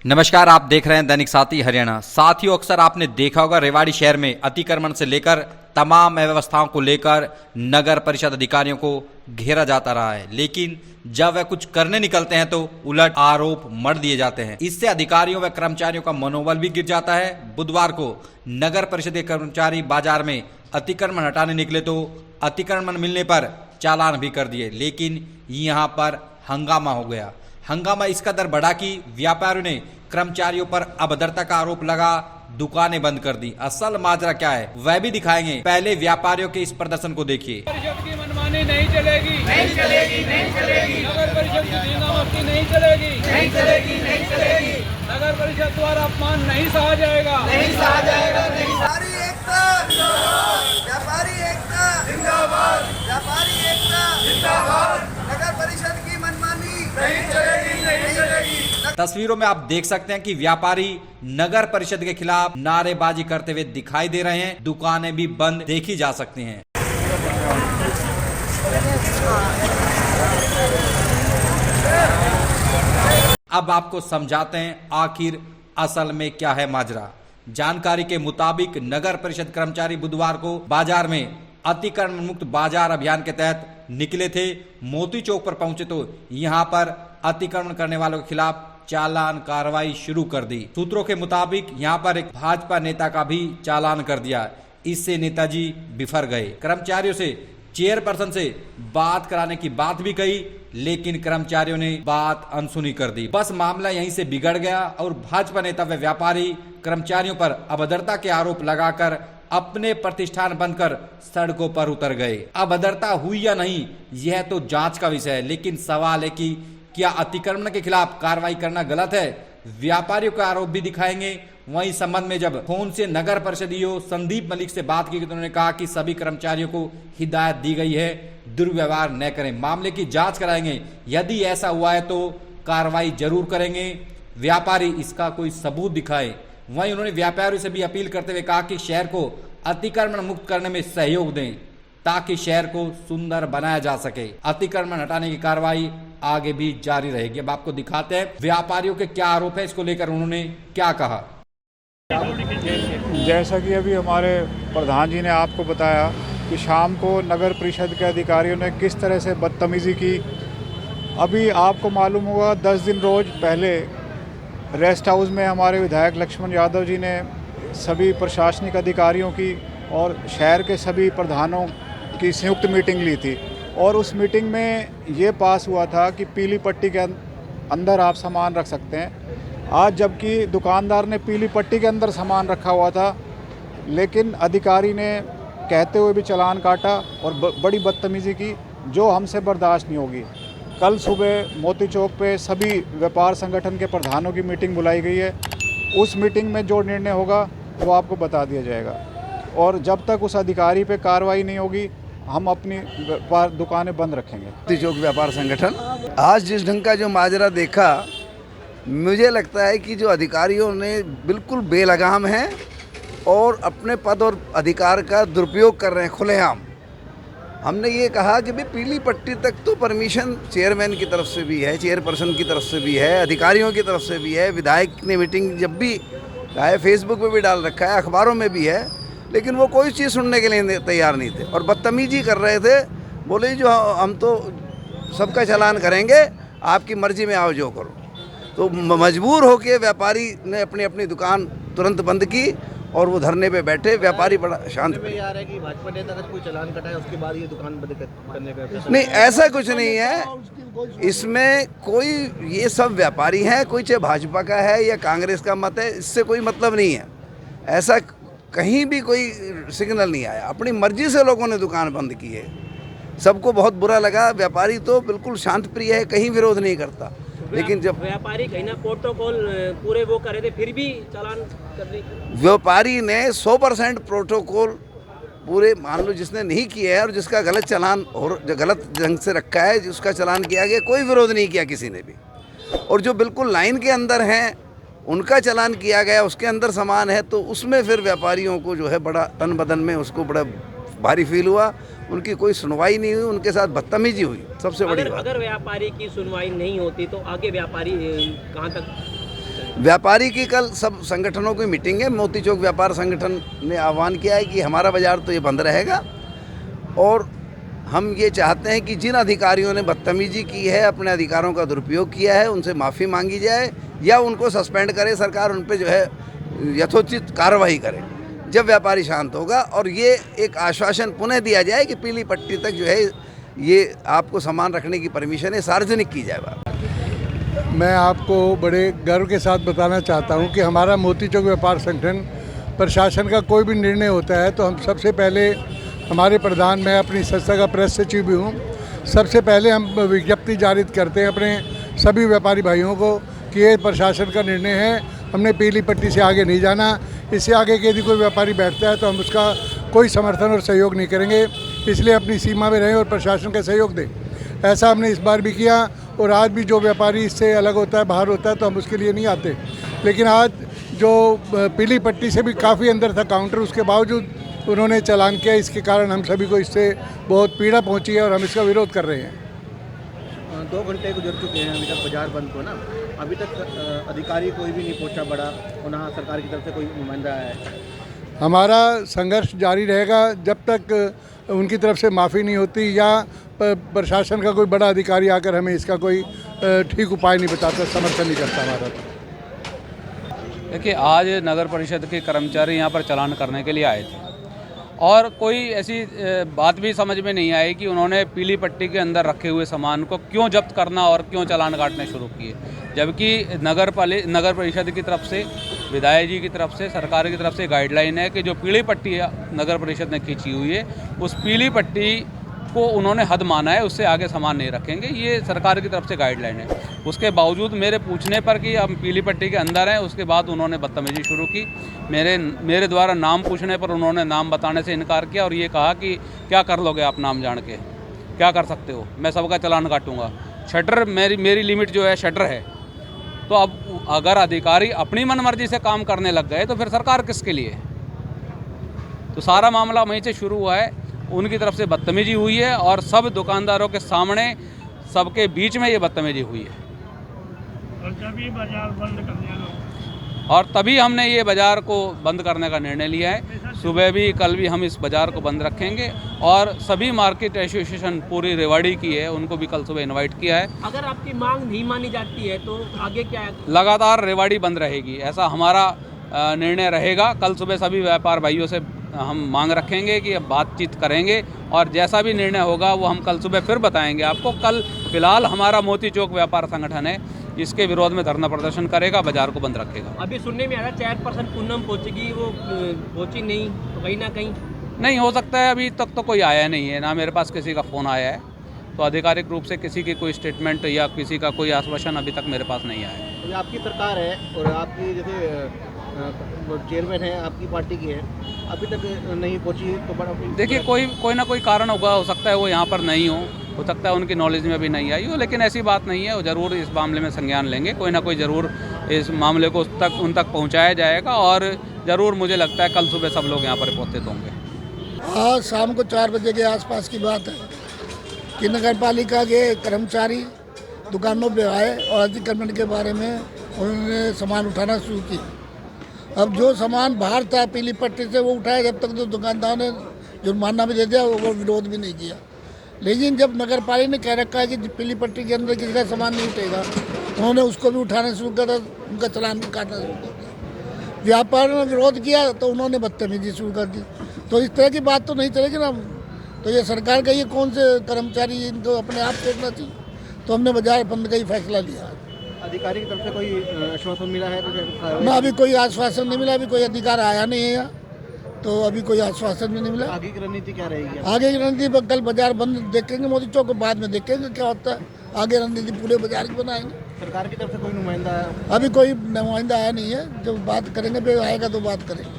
नमस्कार, आप देख रहे हैं दैनिक साथी हरियाणा। साथियों, अक्सर आपने देखा होगा रेवाड़ी शहर में अतिक्रमण से लेकर तमाम अव्यवस्थाओं को लेकर नगर परिषद अधिकारियों को घेरा जाता रहा है, लेकिन जब वह कुछ करने निकलते हैं तो उलट आरोप मढ़ दिए जाते हैं। इससे अधिकारियों व कर्मचारियों का मनोबल भी गिर जाता है। बुधवार को नगर परिषद के कर्मचारी बाजार में अतिक्रमण हटाने निकले तो अतिक्रमण मिलने पर चालान भी कर दिए, लेकिन यहाँ पर हंगामा हो गया। हंगामा इस कदर बढ़ा कि व्यापारियों ने कर्मचारियों पर अभद्रता का आरोप लगा दुकानें बंद कर दी। असल माजरा क्या है वह भी दिखाएंगे, पहले व्यापारियों के इस प्रदर्शन को देखिए। परिषद की मनमानी नहीं चलेगी, नहीं चलेगी, नहीं चलेगी। नगर परिषद की धींगामस्ती नहीं चलेगी, नहीं चलेगी, नहीं चलेगी। नगर परिषद द्वारा अपमान नहीं सहा जाएगा, नहीं सहा जाएगा, नहीं। व्यापारी एकता जिंदाबाद, व्यापारी एकता जिंदाबाद, व्यापारी एकता जिंदाबाद। नगर परिषद की मनमानी नहीं चलेगी, नहीं चलेगी। तस्वीरों में आप देख सकते हैं कि व्यापारी नगर परिषद के खिलाफ नारेबाजी करते हुए दिखाई दे रहे हैं। दुकानें भी बंद देखी जा सकती हैं। अब आपको समझाते हैं आखिर असल में क्या है माजरा। जानकारी के मुताबिक नगर परिषद कर्मचारी बुधवार को बाजार में अतिक्रमण मुक्त बाजार अभियान के तहत निकले थे। मोती चौक पर पहुंचे तो यहां पर अतिक्रमण करने वालों के खिलाफ चालान कार्रवाई शुरू कर दी। सूत्रों के मुताबिक यहां पर एक भाजपा नेता का भी चालान कर दिया। इससे नेताजी बिफर गए। कर्मचारियों से चेयरपर्सन से बात कराने की बात भी कही, लेकिन कर्मचारियों ने बात अनसुनी कर दी। बस मामला यहीं से बिगड़ गया और भाजपा नेता व व्यापारी कर्मचारियों पर अभद्रता के आरोप लगाकर अपने प्रतिष्ठान बंद कर सड़कों पर उतर गए। अभद्रता हुई या नहीं यह तो जांच का विषय है, लेकिन सवाल है कि क्या अतिक्रमण के खिलाफ कार्रवाई करना गलत है? व्यापारियों का आरोप भी दिखाएंगे। वहीं संबंध में जब फोन से नगर परिषद ईओ संदीप मलिक से बात की तो उन्होंने कहा कि सभी कर्मचारियों को हिदायत दी गई है दुर्व्यवहार न करें। मामले की जांच कराएंगे, यदि ऐसा हुआ है तो कार्रवाई जरूर करेंगे। व्यापारी इसका कोई सबूत दिखाए। वहीं उन्होंने व्यापारियों से भी अपील करते हुए कहा कि शहर को अतिक्रमण मुक्त करने में सहयोग दें ताकि शहर को सुंदर बनाया जा सके। अतिक्रमण हटाने की कार्रवाई आगे भी जारी रहेगी। अब आपको दिखाते हैं व्यापारियों के क्या आरोप है, इसको लेकर उन्होंने क्या कहा। जैसा कि अभी हमारे प्रधान जी ने आपको बताया कि शाम को नगर परिषद के अधिकारियों ने किस तरह से बदतमीज़ी की। अभी आपको मालूम होगा 10 दिन रोज पहले रेस्ट हाउस में हमारे विधायक लक्ष्मण यादव जी ने सभी प्रशासनिक अधिकारियों की और शहर के सभी प्रधानों की संयुक्त मीटिंग ली थी और उस मीटिंग में ये पास हुआ था कि पीली पट्टी के अंदर आप सामान रख सकते हैं। आज जबकि दुकानदार ने पीली पट्टी के अंदर सामान रखा हुआ था, लेकिन अधिकारी ने कहते हुए भी चालान काटा और बड़ी बदतमीज़ी की, जो हमसे बर्दाश्त नहीं होगी। कल सुबह मोती चौक पे सभी व्यापार संगठन के प्रधानों की मीटिंग बुलाई गई है। उस मीटिंग में जो निर्णय होगा वो आपको बता दिया जाएगा और जब तक उस अधिकारी पे कार्रवाई नहीं होगी हम अपनी दुकानें बंद रखेंगे। मोती चौक व्यापार संगठन आज जिस ढंग का जो माजरा देखा, मुझे लगता है कि जो अधिकारियों ने बिल्कुल बेलगाम हैं और अपने पद और अधिकार का दुरुपयोग कर रहे हैं खुलेआम। हमने ये कहा कि भाई पीली पट्टी तक तो परमिशन चेयरमैन की तरफ से भी है, चेयरपर्सन की तरफ से भी है, अधिकारियों की तरफ से भी है। विधायक ने मीटिंग जब भी चाहे फेसबुक पे भी डाल रखा है, अखबारों में भी है, लेकिन वो कोई चीज़ सुनने के लिए तैयार नहीं थे और बदतमीजी कर रहे थे। बोले जो हम तो सबका चालान करेंगे, आपकी मर्जी में आओ जो करो। तो मजबूर होकर व्यापारी ने अपनी अपनी दुकान तुरंत बंद की और वो धरने पे बैठे। व्यापारी बड़ा शांत में आ रहा है कि भाजपा नेता का कोई चालान कटा है उसके बाद ये दुकान बंद करने का नहीं, ऐसा कुछ नहीं है इसमें। कोई ये सब व्यापारी हैं, कोई चाहे भाजपा का है या कांग्रेस का मत है, इससे कोई मतलब नहीं है। ऐसा कहीं भी कोई सिग्नल नहीं आया। अपनी मर्जी से लोगों ने दुकान बंद की है। सबको बहुत बुरा लगा। व्यापारी तो बिल्कुल शांत प्रिय है, कहीं विरोध नहीं करता, लेकिन जब व्यापारी कहीं ना प्रोटोकॉल पूरे वो करे थे फिर भी चालान करने। व्यापारी ने 100% प्रोटोकॉल पूरे, मान लो जिसने नहीं किया है और जिसका गलत चालान और जो गलत ढंग से रखा है जिसका चालान किया गया, कोई विरोध नहीं किया किसी ने भी। और जो बिल्कुल लाइन के अंदर हैं उनका चालान किया गया, उसके अंदर सामान है, तो उसमें फिर व्यापारियों को जो है बड़ा तन बदन में उसको बड़ा भारी फील हुआ। उनकी कोई सुनवाई नहीं हुई, उनके साथ बदतमीजी हुई, सबसे बड़ी बात। अगर व्यापारी की सुनवाई नहीं होती तो आगे व्यापारी कहाँ तक व्यापारी की कल सब संगठनों की मीटिंग है। मोती चौक व्यापार संगठन ने आह्वान किया है कि हमारा बाज़ार तो ये बंद रहेगा और हम ये चाहते हैं कि जिन अधिकारियों ने बदतमीजी की है, अपने अधिकारों का दुरुपयोग किया है, उनसे माफ़ी मांगी जाए या उनको सस्पेंड करे सरकार, उन पे जो है यथोचित कार्रवाई करे जब व्यापारी शांत होगा। और ये एक आश्वासन पुनः दिया जाए कि पीली पट्टी तक जो है ये आपको सामान रखने की परमिशन है, सार्वजनिक की जाए। मैं आपको बड़े गर्व के साथ बताना चाहता हूं कि हमारा मोती चौक व्यापार संगठन प्रशासन का कोई भी निर्णय होता है तो हम सबसे पहले हमारे प्रधान, मैं अपनी संस्था का प्रेस सचिव भी हूं, सबसे पहले हम विज्ञप्ति जारी करते हैं अपने सभी व्यापारी भाइयों को कि ये प्रशासन का निर्णय है, हमने पीली पट्टी से आगे नहीं जाना। इससे आगे के यदि कोई व्यापारी बैठता है तो हम उसका कोई समर्थन और सहयोग नहीं करेंगे, इसलिए अपनी सीमा में रहें और प्रशासन का सहयोग दें। ऐसा हमने इस बार भी किया और आज भी जो व्यापारी इससे अलग होता है, बाहर होता है, तो हम उसके लिए नहीं आते। लेकिन आज जो पीली पट्टी से भी काफ़ी अंदर था काउंटर, उसके बावजूद उन्होंने चालान किया, इसके कारण हम सभी को इससे बहुत पीड़ा पहुंची है और हम इसका विरोध कर रहे हैं। 2 घंटे गुजर चुके हैं अभी तक बाजार बंद को ना, अभी तक अधिकारी कोई भी नहीं पहुंचा बड़ा, और ना सरकार की तरफ से कोई नुमाइंदा आया है। हमारा संघर्ष जारी रहेगा जब तक उनकी तरफ से माफ़ी नहीं होती या प्रशासन का कोई बड़ा अधिकारी आकर हमें इसका कोई ठीक उपाय नहीं बताता, समर्थन नहीं करता हमारा। देखिए, आज नगर परिषद के कर्मचारी यहाँ पर चालान करने के लिए आए थे और कोई ऐसी बात भी समझ में नहीं आई कि उन्होंने पीली पट्टी के अंदर रखे हुए सामान को क्यों जब्त करना और क्यों चालान काटने शुरू किए, जबकि नगर परिषद की तरफ से, विधायक जी की तरफ से, सरकार की तरफ से गाइडलाइन है कि जो पीली पट्टी नगर परिषद ने खींची हुई है उस पीली पट्टी को उन्होंने हद माना है, उससे आगे सामान नहीं रखेंगे। ये सरकार की तरफ से गाइडलाइन है। उसके बावजूद मेरे पूछने पर कि हम पीली पट्टी के अंदर हैं, उसके बाद उन्होंने बदतमीजी शुरू की। मेरे द्वारा नाम पूछने पर उन्होंने नाम बताने से इनकार किया और ये कहा कि क्या कर लोगे आप नाम जान के, क्या कर सकते हो, मैं सबका चालान काटूंगा। शटर मेरी लिमिट जो है शटर है। तो अब अगर अधिकारी अपनी मनमर्जी से काम करने लग गए तो फिर सरकार किसके लिए? तो सारा मामला वहीं से शुरू हुआ है। उनकी तरफ से बदतमीजी हुई है और सब दुकानदारों के सामने, सबके बीच में ये बदतमीजी हुई है। और तभी हमने ये बाज़ार को बंद करने का निर्णय लिया है। सुबह भी, कल भी हम इस बाज़ार को बंद रखेंगे और सभी मार्केट एसोसिएशन पूरी रेवाड़ी की है, उनको भी कल सुबह इनवाइट किया है। अगर आपकी मांग नहीं मानी जाती है तो आगे क्या है? लगातार रेवाड़ी बंद रहेगी, ऐसा हमारा निर्णय रहेगा। कल सुबह सभी व्यापार भाइयों से हम मांग रखेंगे कि बातचीत करेंगे और जैसा भी निर्णय होगा वो हम कल सुबह फिर बताएंगे आपको। कल फिलहाल हमारा मोती चौक व्यापार संगठन है, इसके विरोध में धरना प्रदर्शन करेगा, बाजार को बंद रखेगा। अभी सुनने में आ रहा है चेयरपर्सन पूनम पहुंचेगी, वो पहुंची नहीं, तो कहीं ना कहीं नहीं हो सकता है। अभी तक तो कोई आया नहीं है, ना मेरे पास किसी का फ़ोन आया है, तो आधिकारिक रूप से किसी की कोई स्टेटमेंट या किसी का कोई आश्वासन अभी तक मेरे पास नहीं आया है। ये आपकी सरकार है और आपकी जैसे चेयरमैन है, आपकी पार्टी की है, अभी तक नहीं पहुंची तो बड़ा। देखिए, कोई ना कोई कारण होगा, हो सकता है वो यहाँ पर नहीं हो सकता है उनकी नॉलेज में भी नहीं आई हो, लेकिन ऐसी बात नहीं है। वो ज़रूर इस मामले में संज्ञान लेंगे, कोई ना कोई ज़रूर इस मामले को उन तक पहुँचाया जाएगा और ज़रूर मुझे लगता है कल सुबह सब लोग यहाँ पर उपस्थित होंगे। आज शाम को 4 बजे के आसपास की बात है कि नगर पालिका के कर्मचारी दुकानों पे आए और अतिक्रमण के बारे में उन्होंने सामान उठाना शुरू किया। अब जो सामान बाहर था पीली पट्टी से वो उठाया, जब तक तो दुकानदार ने जुर्माना भी दे दिया, वो विरोध भी नहीं किया। लेकिन जब नगर पालिका ने कह रखा है कि पीली पट्टी के अंदर किसी का सामान नहीं उठेगा, उन्होंने उसको भी उठाना शुरू कर, उनका चालान भी काटना शुरू कर दिया। व्यापारियों ने विरोध किया तो उन्होंने बदतमीजी शुरू कर दी। तो इस तरह की बात तो नहीं चलेगी ना। तो ये सरकार का ये कौन से कर्मचारी, इनको अपने आप देखना चाहिए। तो हमने बाजार बंद का ही फैसला लिया। अधिकारी की तरफ से कोई आश्वासन मिला है तो ना, अभी कोई आश्वासन नहीं मिला, अभी कोई अधिकार आया नहीं है यहाँ, तो अभी कोई आश्वासन भी नहीं मिला। आगे की रणनीति क्या रहेगी? आगे की रणनीति कल बाजार बंद देखेंगे मोदी चौक को, बाद में देखेंगे क्या होता है। आगे रणनीति पूरे बाजार की बनाएंगे। सरकार की तरफ से कोई नुमाइंदा? अभी कोई नुमाइंदा आया नहीं है, जब बात करेंगे फिर आएगा तो बात करेंगे।